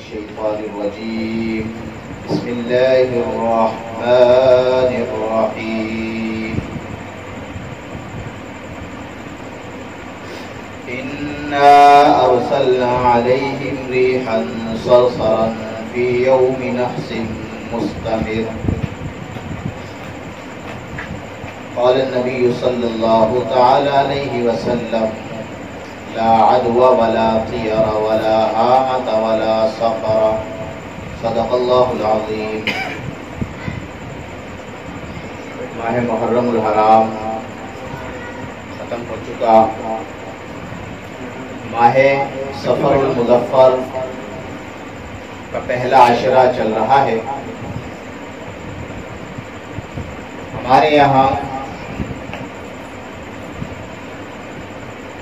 الشيطان الرجيم بسم الله الرحمن الرحيم إنا أرسلنا عليهم ريحا صرصرا في يوم نحس مستمر قال النبي صلى الله تعالى عليه وسلم لا عدوى ولا طير ولا هامة ولا صفر صدق الله العظيم. ماہ محرم الحرام ختم ہو چکا. ماہ سفر المظفر کا پہلا عشرہ چل رہا ہے. ہمارے یہاں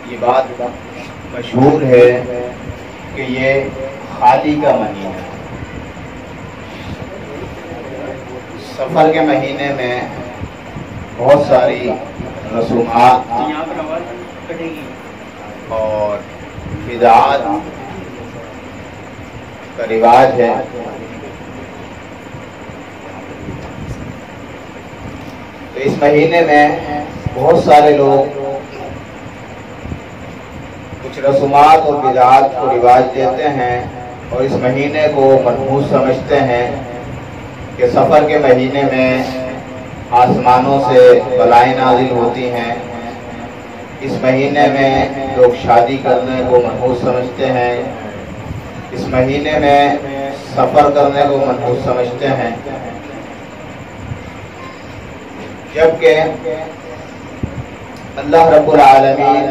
یہ بات مشہور ہے کہ یہ خالی کا مہینہ ہے. سفر کے مہینے میں بہت ساری رسومات اور بدعات کا رواج ہے. تو اس مہینے میں بہت سارے لوگ کچھ رسومات اور بدعات کو رواج دیتے ہیں اور اس مہینے کو منحوس سمجھتے ہیں کہ سفر کے مہینے میں آسمانوں سے بلائیں نازل ہوتی ہیں. اس مہینے میں لوگ شادی کرنے کو منحوس سمجھتے ہیں. اس مہینے میں سفر کرنے کو منحوس سمجھتے ہیں. جبکہ اللہ رب العالمین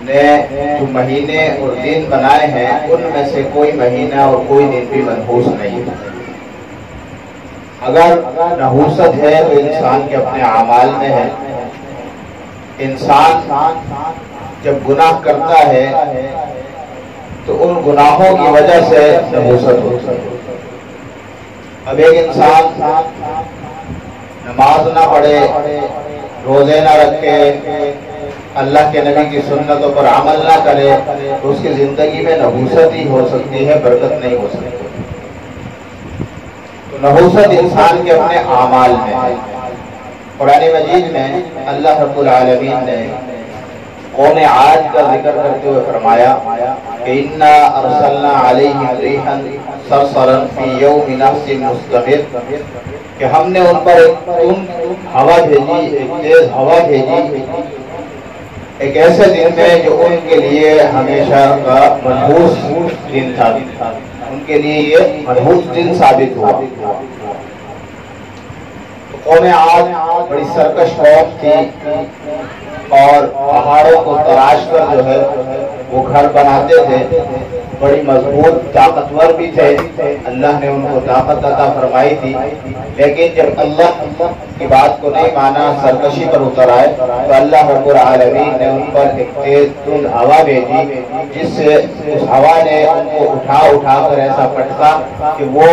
نے جو مہینے اور دن بنائے ہیں ان میں سے کوئی مہینہ اور کوئی دن بھی منحوس نہیں ہے. اگر نحوست ہے تو انسان کے اپنے اعمال میں ہے. انسان جب گناہ کرتا ہے تو ان گناہوں کی وجہ سے نحوست ہوتی ہے. اب ایک انسان نماز نہ پڑھے، روزے نہ رکھے، اللہ کے نبی کی سنتوں پر عمل نہ کرے تو اس کی زندگی میں نحوست ہی ہو سکتی ہے، برکت نہیں ہو سکتی. تو نحوست انسان کے اپنے اعمال میں ہے. قرآن مجید میں اللہ رب العالمین نے قوم عاد کا ذکر کرتے ہوئے فرمایا کہ انا ارسلنا علیہم ریحا صرصرا فی یوم نحس مستمر، کہ ہم نے ان پر ایک ہوا بھیجی، ایک تیز ہوا بھیجی ایک ایسے دن میں جو ان کے لیے ہمیشہ کا منحوس دن تھا. ان کے لیے یہ منحوس دن ثابت ہوا. تو قوم عاد بڑی سرکش قوم تھی اور پہاڑوں کو تراش کر جو ہے وہ گھر بناتے تھے. بڑی مضبوط طاقتور بھی تھے. اللہ نے ان کو طاقت عطا فرمائی تھی، لیکن جب اللہ کی بات کو نہیں مانا، سرکشی پر اتر آئے تو اللہ رب العالمین نے ان پر ایک تیز تند ہوا بھیجی، جس سے اس ہوا نے ان کو اٹھا کر ایسا پٹکا کہ وہ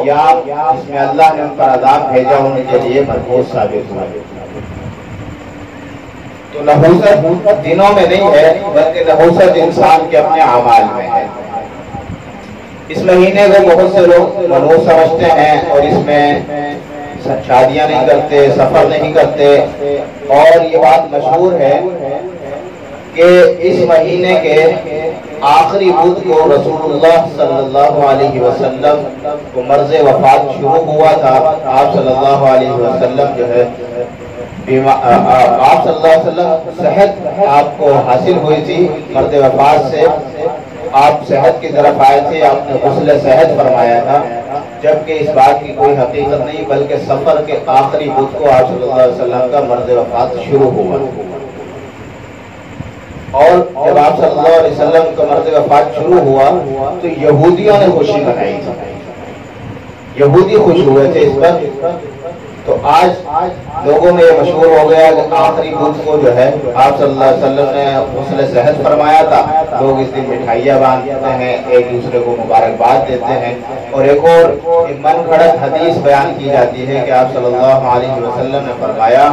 ایام جس میں اللہ نے ان پر عذاب بھیجا ان کے لیے منحوس ثابت ہوا. تو نحوست دنوں میں نہیں ہے بلکہ نحوست انسان کے اپنے اعمال میں ہے. اس مہینے کو بہت سے لوگ منحوس سمجھتے ہیں اور اس میں شادیاں نہیں کرتے، سفر نہیں کرتے. اور یہ بات مشہور ہے کہ اس مہینے کے آخری بدھ کو رسول اللہ صلی اللہ علیہ وسلم کو مرض وفات شروع ہوا تھا. آپ صلی اللہ علیہ وسلم جو ہے آپ صلی اللہ علیہ وسلم صحت آپ کو حاصل ہوئی تھی مرض وفات سے. آپ صحت کی طرف آئے تھے، آپ نے غسل صحت فرمایا تھا، جبکہ اس بات کی کوئی حقیقت نہیں بلکہ سفر کے آخری بدھ کو آپ صلی اللہ علیہ وسلم کا مرض وفات شروع ہوا. اور جب آپ صلی اللہ علیہ وسلم کا مرض وفات شروع ہوا تو یہودیوں نے خوشی منائی تھی. یہودی خوش ہوئے تھے اس پر تو آج لوگوں میں یہ مشہور ہو گیا کہ آخری بدھ کو جو ہے آپ صلی اللہ علیہ وسلم نے غسل صحت فرمایا تھا. لوگ اس دن مٹھائیاں باندھتے ہیں، ایک دوسرے کو مبارکباد دیتے ہیں. اور ایک اور من گھڑت حدیث بیان کی جاتی ہے کہ آپ صلی اللہ علیہ وسلم نے فرمایا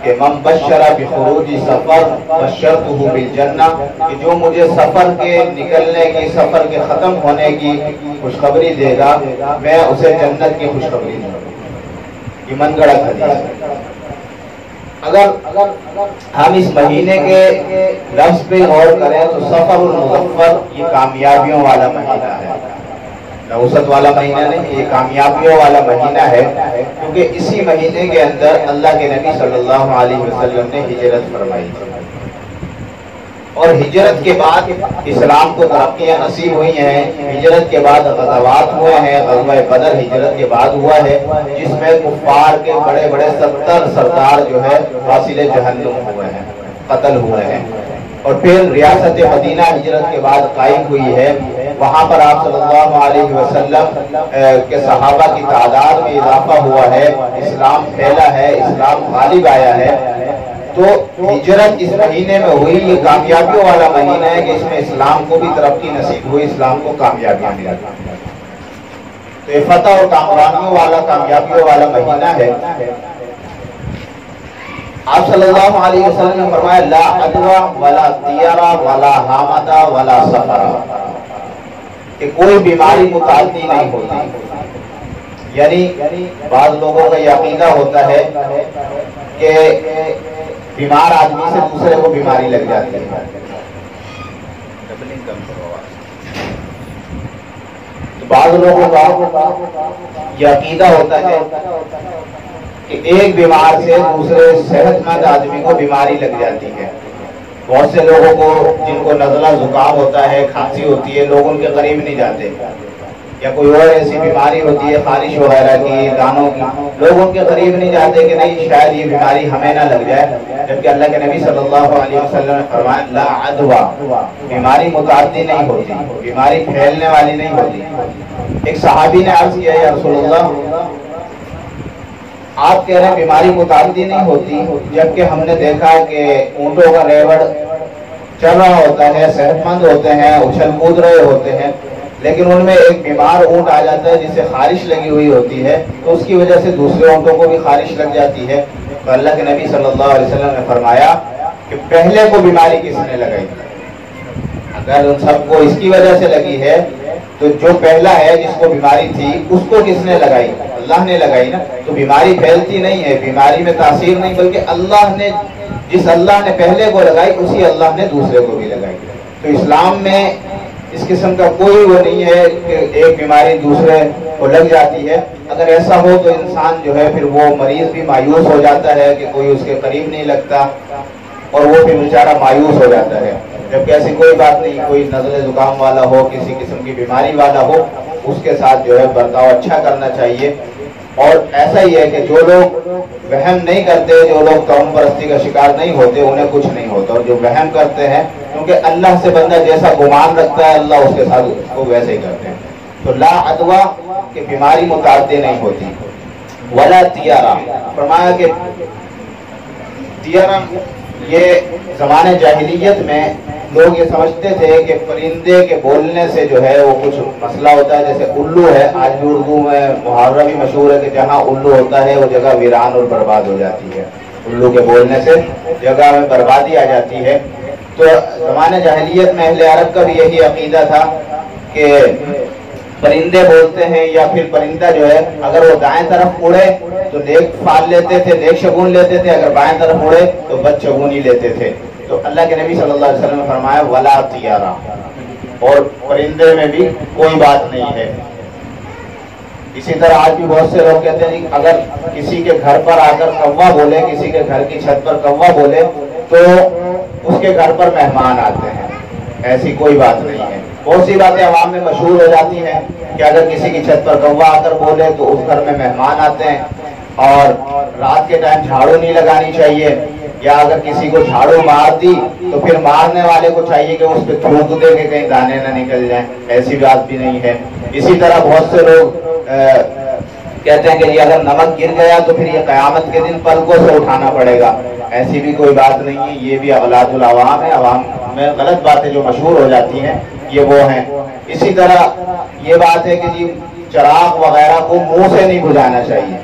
کہ من بشر بخروج سفر بشرته بالجنہ، کہ جو مجھے سفر کے نکلنے کی، سفر کے ختم ہونے کی خوشخبری دے گا، میں اسے جنت کی خوشخبری دوں گا. یہ من گھڑت حدیث. اگر ہم اس مہینے کے لفظ پہ غور کریں تو سفر المظفر یہ کامیابیوں والا مہینہ ہے، نحوست والا مہینہ نہیں، یہ کامیابیوں والا مہینہ ہے. کیونکہ اسی مہینے کے اندر اللہ کے نبی صلی اللہ علیہ وسلم نے ہجرت فرمائی تھی، اور ہجرت کے بعد اسلام کو ترقیاں نصیب ہوئی ہیں. ہجرت کے بعد غزوات ہوئے ہیں. غزوہ بدر ہجرت کے بعد ہوا ہے، جس میں کفار کے بڑے بڑے 70 سردار جو ہے واصل جہنم ہوئے ہیں، قتل ہوئے ہیں. اور پھر ریاست مدینہ ہجرت کے بعد قائم ہوئی ہے. وہاں پر آپ صلی اللہ علیہ وسلم کے صحابہ کی تعداد میں اضافہ ہوا ہے، اسلام پھیلا ہے، اسلام غالب آیا ہے. تو ہجرت اس مہینے میں ہوئی. یہ کامیابیوں والا مہینہ ہے کہ اس میں اسلام کو بھی ترقی نصیب ہوئی، اسلام کو کامیابیاں ملی. تو یہ فتح اور کامرانیوں والا، کامیابیوں والا مہینہ ہے. آپ صلی اللہ علیہ وسلم نے فرمایا لا عدوى ولا طیرہ ولا حامدہ ولا سفرہ، کہ کوئی بیماری متعدی نہیں ہوتی. یعنی بعض لوگوں کا یہ عقیدہ ہوتا ہے کہ بیمار آدمی سے دوسرے کو بیماری لگ جاتی ہے. تو بعض لوگوں کا یہ عقیدہ ہوتا ہے کہ ایک بیمار سے دوسرے صحت مند آدمی کو بیماری لگ جاتی ہے. بہت سے لوگوں کو جن کو نزلہ زکام ہوتا ہے، کھانسی ہوتی ہے، لوگ ان کے قریب نہیں جاتے. یا کوئی اور ایسی بیماری ہوتی ہے خارش وغیرہ کی، دانوں کی، لوگ ان کے قریب نہیں جاتے کہ نہیں شاید یہ بیماری ہمیں نہ لگ جائے. جبکہ اللہ کے نبی صلی اللہ علیہ وسلم نے فرمایا لا عدوى، بیماری متعدی نہیں ہوتی، بیماری پھیلنے والی نہیں ہوتی. ایک صحابی نے عرض کیا یا رسول اللہ، آپ کہہ رہے ہیں بیماری متعدی نہیں ہوتی، جبکہ ہم نے دیکھا کہ اونٹوں کا ریوڑ چل رہا ہوتا ہے، صحت مند ہوتے ہیں، اچھل کود رہے ہوتے ہیں، لیکن ان میں ایک بیمار اونٹ آ جاتا ہے جسے خارش لگی ہوئی ہوتی ہے، تو اس کی وجہ سے دوسرے اونٹوں کو بھی خارش لگ جاتی ہے. تو اللہ کے نبی صلی اللہ علیہ وسلم نے فرمایا کہ پہلے کو بیماری کس نے لگائی؟ اگر ان سب کو اس کی وجہ سے لگی ہے تو جو پہلا ہے جس کو بیماری تھی اس کو کس نے لگائی؟ اللہ نے لگائی نا. تو بیماری پھیلتی نہیں ہے، بیماری میں تاثیر نہیں، بلکہ اللہ نے، جس اللہ نے پہلے کو لگائی اسی اللہ نے دوسرے کو بھی لگائی. تو اسلام میں اس قسم کا کوئی وہ نہیں ہے کہ ایک بیماری دوسرے کو لگ جاتی ہے. اگر ایسا ہو تو انسان جو ہے پھر وہ مریض بھی مایوس ہو جاتا ہے کہ کوئی اس کے قریب نہیں لگتا، اور وہ بھی بیچارہ مایوس ہو جاتا ہے. جبکہ ایسی کوئی بات نہیں. کوئی نزلہ زکام والا ہو، کسی قسم کی بیماری والا ہو، اس کے ساتھ جو ہے برتاؤ اچھا کرنا چاہیے. اور ایسا ہی ہے کہ جو لوگ وہم نہیں کرتے، جو لوگ قوم پرستی کا شکار نہیں ہوتے، انہیں کچھ نہیں ہوتا. اور جو وہم کرتے ہیں، کیونکہ اللہ سے بندہ جیسا گمان رکھتا ہے اللہ اس کے ساتھ اس کو ویسے ہی کرتے ہیں. تو لا عدوى کہ بیماری متعدی نہیں ہوتی. ولا طیرہ، فرمایا کہ طیرہ یہ زمانے جاہلیت میں لوگ یہ سمجھتے تھے کہ پرندے کے بولنے سے جو ہے وہ کچھ مسئلہ ہوتا ہے. جیسے الو ہے، آج بھی اردو میں محاورہ بھی مشہور ہے کہ جہاں الو ہوتا ہے وہ جگہ ویران اور برباد ہو جاتی ہے. الو کے بولنے سے جگہ میں بربادی آ جاتی ہے. تو زمانے جاہلیت میں اہل عرب کا بھی یہی عقیدہ تھا کہ پرندے بولتے ہیں، یا پھر پرندہ جو ہے اگر وہ دائیں طرف اڑے تو نیک فال لیتے تھے، نیک شگون لیتے تھے، اگر بائیں طرف اڑے تو بد شگونی لیتے تھے. تو اللہ کے نبی صلی اللہ علیہ وسلم نے فرمایا ولا طیرہ، اور پرندے میں بھی کوئی بات نہیں ہے. اسی طرح آج بھی بہت سے لوگ کہتے ہیں اگر کسی کے گھر پر آ کر کوا بولے، کسی کے گھر کی چھت پر کوا بولے تو اس کے گھر پر مہمان آتے ہیں. ایسی کوئی بات نہیں ہے. بہت سی باتیں عوام میں مشہور ہو جاتی ہیں کہ اگر کسی کی چھت پر کوا آ کر بولے تو اس گھر میں مہمان آتے ہیں، اور رات کے ٹائم جھاڑو نہیں لگانی چاہیے، یا اگر کسی کو جھاڑو مار دی تو پھر مارنے والے کو چاہیے کہ اس پہ تھوک دے کہ کہیں دانے نہ نکل جائیں. ایسی بات بھی نہیں ہے. اسی طرح بہت سے لوگ کہتے ہیں کہ یہ اگر نمک گر گیا تو پھر یہ قیامت کے دن پلکوں سے اٹھانا پڑے گا. ایسی بھی کوئی بات نہیں ہے، یہ بھی اغلاط العوام ہے، عوام میں غلط باتیں جو مشہور ہو جاتی ہیں یہ وہ ہیں. اسی طرح یہ بات ہے کہ جی چراغ وغیرہ کو منہ سے نہیں بجھانا چاہیے،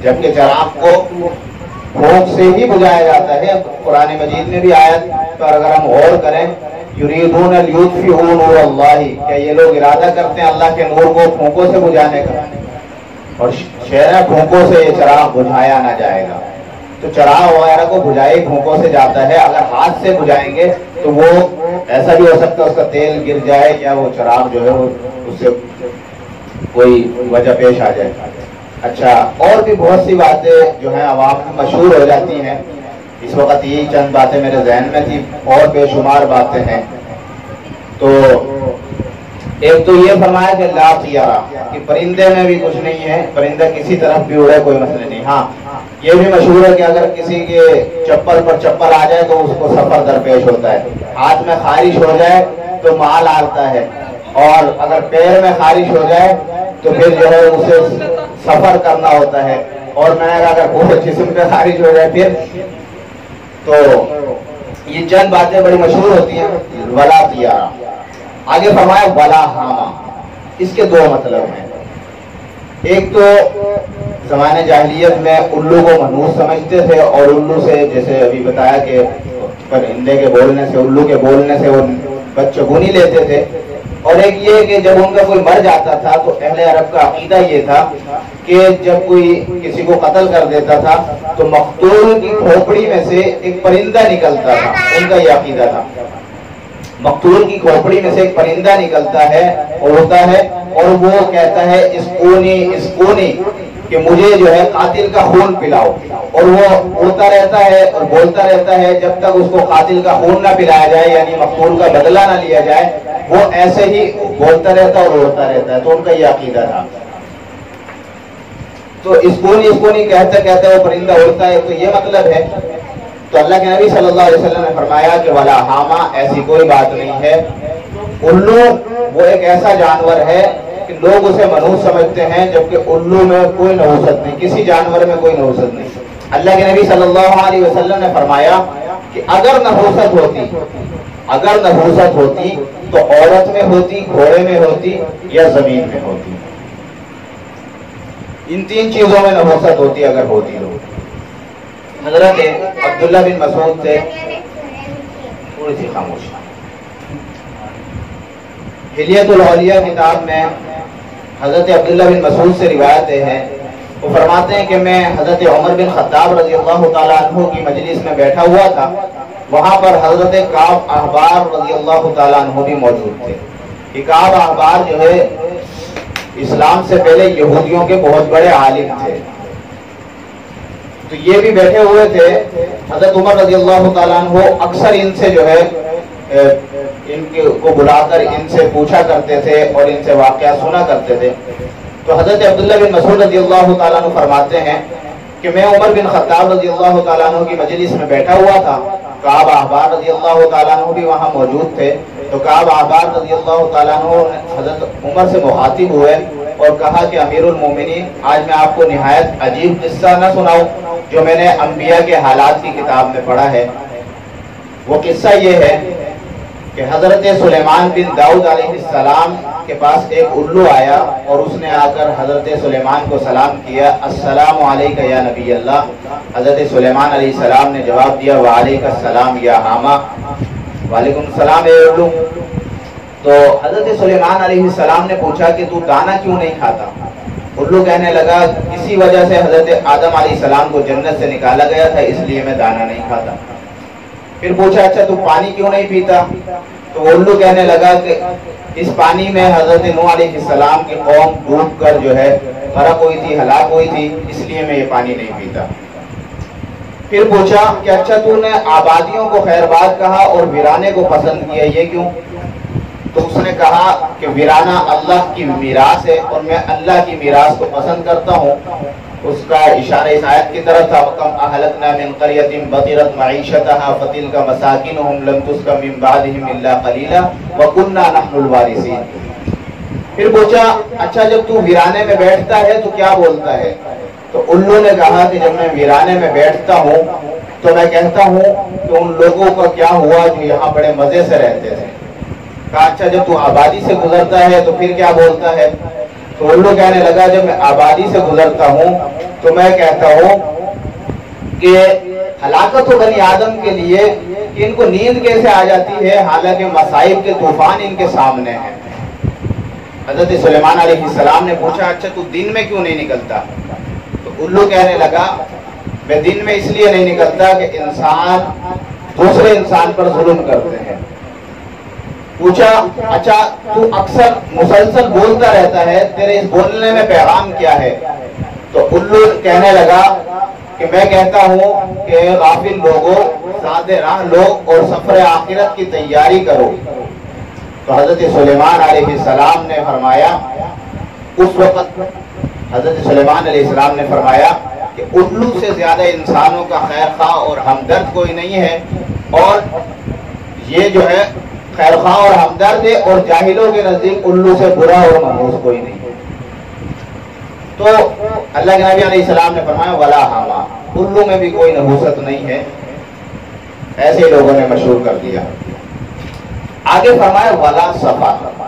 جبکہ چراغ کو پھونک سے ہی بجھایا جاتا ہے. قرآن مجید میں بھی آیت پر اگر ہم غور کریں، یریدون لیطفئوا نور اللہ، کہ یہ لوگ ارادہ کرتے ہیں اللہ کے نور کو پھونکوں سے بجھانے کا، اور شہر پھونکوں سے یہ چراغ بجھایا نہ جائے گا. تو چراغ وغیرہ کو بجھائے پھونکوں سے جاتا ہے، اگر ہاتھ سے بجھائیں گے تو وہ ایسا بھی ہو سکتا ہے اس کا تیل گر جائے یا وہ چراغ جو ہے وہ اس سے کوئی وجہ پیش آ جائے. اچھا، اور بھی بہت سی باتیں جو ہیں عوام میں مشہور ہو جاتی ہیں. اس وقت یہی چند باتیں میرے ذہن میں تھی، اور بے شمار باتیں ہیں. تو ایک تو یہ فرمایا کہ لا طیرہ، کہ پرندے میں بھی کچھ نہیں ہے، پرندہ کسی طرف بھی اڑے کوئی مسئلہ نہیں. ہاں یہ بھی مشہور ہے کہ اگر کسی کے چپل پر چپل آ جائے تو اس کو سفر درپیش ہوتا ہے، ہاتھ میں خارش ہو جائے تو مال آتا ہے، اور اگر پیر میں خارش ہو جائے تو پھر جو ہے اسے سفر کرنا ہوتا ہے. اور میں نے کہا اگر پورے جسم پہ خارش ہو جائے پھر تو یہ چند باتیں بڑی مشہور ہوتی ہیں. ولا طیرہ، آگے فرمایا ولا حاما. اس کے دو مطلب ہیں. ایک تو زمانے جاہلیت میں الو کو منحوس سمجھتے تھے، اور الو سے جیسے ابھی بتایا کہ پرندے کے بولنے سے، الو کے بولنے سے وہ بدشگونی لیتے تھے. اور ایک یہ کہ جب ان کا کوئی مر جاتا تھا تو اہل عرب کا عقیدہ یہ تھا کہ جب کوئی کسی کو قتل کر دیتا تھا تو مقتول کی کھوپڑی میں سے ایک پرندہ نکلتا تھا. ان کا یہ عقیدہ تھا، مقتول کی کھوپڑی میں سے ایک پرندہ نکلتا ہے اور ہوتا ہے، اور وہ کہتا ہے اسکونی، کہ مجھے جو ہے قاتل کا خون پلاؤ. اور وہ اڑتا رہتا ہے اور بولتا رہتا ہے جب تک اس کو قاتل کا خون نہ پلایا جائے، یعنی مقتول کا بدلہ نہ لیا جائے، وہ ایسے ہی بولتا رہتا اور اڑتا رہتا ہے. تو ان کا یہ عقیدہ تھا. تو اسکونی کہتے کہتے وہ پرندہ اڑتا ہے، تو یہ مطلب ہے. تو اللہ کے نبی صلی اللہ علیہ وسلم نے فرمایا کہ ولا حاما، ایسی کوئی بات نہیں ہے. الو وہ ایک ایسا جانور ہے کہ لوگ اسے منحوس سمجھتے ہیں، جبکہ الو میں کوئی نحوست نہیں، کسی جانور میں کوئی نحوست نہیں. اللہ کے نبی صلی اللہ علیہ وسلم نے فرمایا کہ اگر نحوست ہوتی تو عورت میں ہوتی، گھوڑے میں ہوتی، یا زمین میں ہوتی. ان تین چیزوں میں نحوست ہوتی اگر ہوتی تو. حضرت عبداللہ بن مسعود سے تھوڑی سی خاموشی. حلیت الاولیاء کتاب میں حضرت عبداللہ بن مسعود سے روایتیں ہیں. وہ فرماتے ہیں کہ میں حضرت عمر بن خطاب رضی اللہ تعالیٰ عنہ کی مجلس میں بیٹھا ہوا تھا. وہاں پر حضرت کعب احبار رضی اللہ تعالیٰ عنہ بھی موجود تھے. یہ کعب احبار جو ہے اسلام سے پہلے یہودیوں کے بہت بڑے عالم تھے. تو یہ بھی بیٹھے ہوئے تھے. حضرت عمر رضی اللہ تعالیٰ عنہ اکثر ان سے جو ہے ان کو بلا کر ان سے پوچھا کرتے تھے اور ان سے واقعات سنا کرتے تھے. تو حضرت عبداللہ بن مسعود رضی اللہ تعالیٰ عنہ فرماتے ہیں کہ میں عمر بن خطاب رضی اللہ تعالیٰ عنہ کی مجلس میں بیٹھا ہوا تھا. کعب احبار رضی اللہ تعالیٰ عنہ بھی وہاں موجود تھے. تو کعب احبار رضی اللہ تعالیٰ عنہ حضرت عمر سے مخاطب ہوئے اور کہا کہ امیر المومنین، آج میں آپ کو نہایت عجیب قصہ نہ سناؤں جو میں نے انبیاء کے حالات کی کتاب میں پڑھا ہے. وہ قصہ یہ ہے کہ حضرت سلیمان بن داؤد علیہ السلام کے پاس ایک الو آیا اور اس نے آ کر حضرت سلیمان کو سلام کیا. السلام علیکہ یا نبی اللہ. حضرت سلیمان علیہ السلام نے جواب دیا وعلیکہ السلام یا حاما. وعلیکم السلام اے الو. تو حضرت سلیمان علیہ السلام نے پوچھا کہ تو دانا کیوں نہیں کھاتا؟ الو کہنے لگا اسی وجہ سے حضرت آدم علیہ السلام کو جنت سے نکالا گیا تھا، اس لیے میں دانا نہیں کھاتا. پھر پوچھا اچھا تو پانی کیوں نہیں پیتا؟ تو الو کہنے لگا کہ اس پانی میں حضرت نوح علیہ السلام کی قوم ڈوب کر جو ہے غرق ہوئی تھی، ہلاک ہوئی تھی، اس لیے میں یہ پانی نہیں پیتا. پھر پوچھا کہ اچھا تو نے آبادیوں کو خیر باد کہا اور ویرانے کو پسند کیا، یہ کیوں؟ تو اس نے کہا کہ ویرانہ اللہ کی میراث ہے اور میں اللہ کی میراث کو پسند کرتا ہوں. اس کا اشارہ اس آیت کی طرف تھا وَكَمْ أَهْلَكْنَا مِنْ قَرْيَةٍ بَطِرَتْ مَعِيشَتَهَا فَتِلْكَ مَسَاكِنُهُمْ لَمْ تُسْكَنْ مِنْ بَعْدِهِمْ إِلَّا قَلِيلًا وَكُنَّا نَحْنُ الْوَارِثِينَ. پھر پوچھا اچھا جب تو ویرانے میں بیٹھتا ہے تو کیا بولتا ہے؟ تو الو نے کہا کہ جب میں ویرانے میں بیٹھتا ہوں تو میں کہتا ہوں کہ ان لوگوں کا کیا ہوا جو یہاں بڑے مزے سے رہتے تھے۔ کہا اچھا جب تو آبادی سے گزرتا ہے تو پھر کیا بولتا ہے؟ تو الو کہنے لگا جب میں آبادی سے گزرتا ہوں تو میں کہتا ہوں کہ ہلاکت ہو بنی آدم کے لیے کہ ان کو نیند کیسے آ جاتی ہے حالانکہ مصائب کے طوفان ان کے سامنے ہیں۔ حضرت سلیمان علیہ السلام نے پوچھا اچھا تو دن میں کیوں نہیں نکلتا؟ تو الو کہنے لگا میں دن میں اس لیے نہیں نکلتا کہ انسان دوسرے انسان پر ظلم کرتے ہیں۔ پوچھا اچھا تو اکثر مسلسل بولتا رہتا ہے، تیرے اس بولنے میں پیغام کیا ہے؟ تو الو کہنے لگا کہ میں کہتا ہوں کہ غافل لوگوں سادے راہ لو اور سفر آخرت کی تیاری کرو۔ تو حضرت سلیمان علیہ السلام نے فرمایا اس وقت حضرت سلیمان علیہ السلام نے فرمایا کہ الو سے زیادہ انسانوں کا خیر خواہ اور ہمدرد کوئی نہیں ہے، اور یہ جو ہے خیر خواہ اور ہمدرد ہے، اور جاہلوں کے نزدیک الو سے برا اور منحوس کوئی نہیں۔ تو اللہ کے نبی علیہ السلام نے فرمایا ولا حاما، الو میں بھی کوئی نحوست نہیں ہے، ایسے لوگوں نے مشہور کر دیا۔ آگے فرمایا ولا سفر،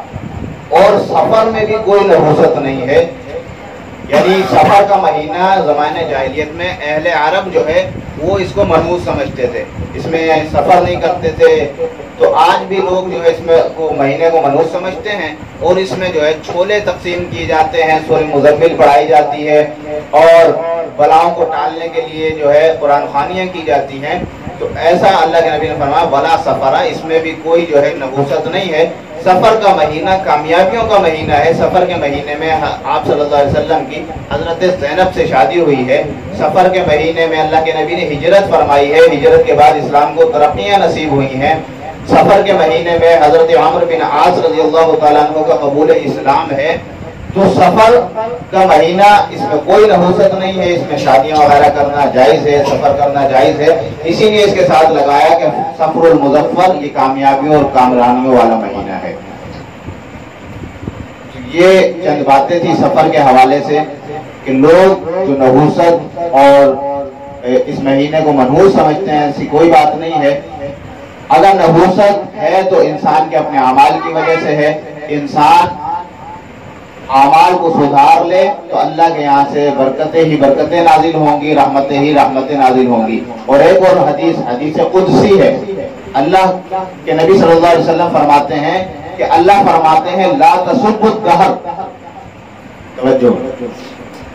اور سفر میں بھی کوئی نحوست نہیں ہے، یعنی سفر کا مہینہ زمانے جاہلیت میں اہل عرب جو ہے وہ اس کو منحوس سمجھتے تھے، اس میں سفر نہیں کرتے تھے۔ تو آج بھی لوگ جو ہے اس میں مہینے کو منحوس سمجھتے ہیں، اور اس میں جو ہے چھولے تقسیم کیے جاتے ہیں، سورہ مزمل پڑھائی جاتی ہے، اور بلاؤں کو ٹالنے کے لیے جو ہے قرآن خوانیاں کی جاتی ہیں۔ تو ایسا اللہ کے نبی نے فرمایا ولا سفرہ، اس میں بھی کوئی جو ہے نحوست نہیں ہے۔ سفر کا مہینہ کامیابیوں کا مہینہ ہے۔ سفر کے مہینے میں آپ صلی اللہ علیہ وسلم کی حضرت زینب سے شادی ہوئی ہے۔ سفر کے مہینے میں اللہ کے نبی نے ہجرت فرمائی ہے، ہجرت کے بعد اسلام کو ترقیاں نصیب ہوئی ہیں۔ سفر کے مہینے میں حضرت عمرو بن عاص رضی اللہ تعالیٰ عنہ کا قبول اسلام ہے۔ تو سفر کا مہینہ اس میں کوئی نحوست نہیں ہے، اس میں شادیاں وغیرہ کرنا جائز ہے، سفر کرنا جائز ہے۔ اسی لیے اس کے ساتھ لگایا کہ سفر المظفر، یہ کامیابیوں اور کامرانیوں والا مہینہ ہے۔ یہ چند باتیں تھی سفر کے حوالے سے کہ لوگ جو نحوست اور اس مہینے کو منحوس سمجھتے ہیں، ایسی کوئی بات نہیں ہے۔ اگر نحوست ہے تو انسان کے اپنے اعمال کی وجہ سے ہے۔ انسان اعمال کو سدھار لے تو اللہ کے یہاں سے برکتیں ہی برکتیں نازل ہوں گی، رحمتیں ہی رحمتیں نازل ہوں گی۔ اور ایک اور حدیث قدسی ہے، اللہ کے نبی صلی اللہ علیہ وسلم فرماتے ہیں کہ اللہ فرماتے ہیں لا تسبوا الدہر، توجہ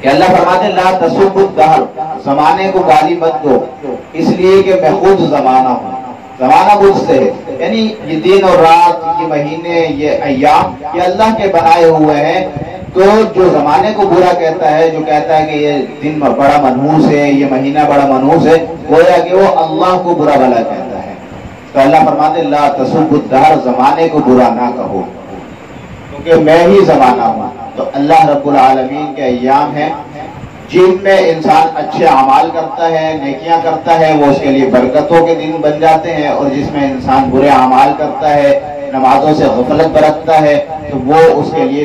کہ اللہ فرماتے ہیں لا تسبوا الدہر، زمانے کو گالی مت دو، اس لیے کہ میں خود زمانہ ہوں، زمانہ مجھ سے ہے۔ یعنی یہ دن اور رات، یہ مہینے، یہ ایام، یہ اللہ کے بنائے ہوئے ہیں۔ تو جو زمانے کو برا کہتا ہے، جو کہتا ہے کہ یہ دن بڑا منحوس ہے، یہ مہینہ بڑا منحوس ہے، گویا کہ وہ اللہ کو برا بھلا کہتا ہے۔ تو اللہ فرماتے ہیں لا تسبوا الدہر، زمانے کو برا نہ کہو کیونکہ میں ہی زمانہ ہوں۔ تو اللہ رب العالمین کے ایام ہیں جن میں انسان اچھے اعمال کرتا ہے، نیکیاں کرتا ہے، وہ اس کے لیے برکتوں کے دن بن جاتے ہیں، اور جس میں انسان برے اعمال کرتا ہے، نمازوں سے غفلت برتتا ہے، تو وہ اس کے لیے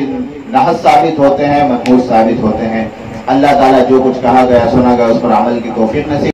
نحس ثابت ہوتے ہیں، منحوس ثابت ہوتے ہیں۔ اللہ تعالیٰ جو کچھ کہا گیا سنا گیا اس پر عمل کی توفیق نصیب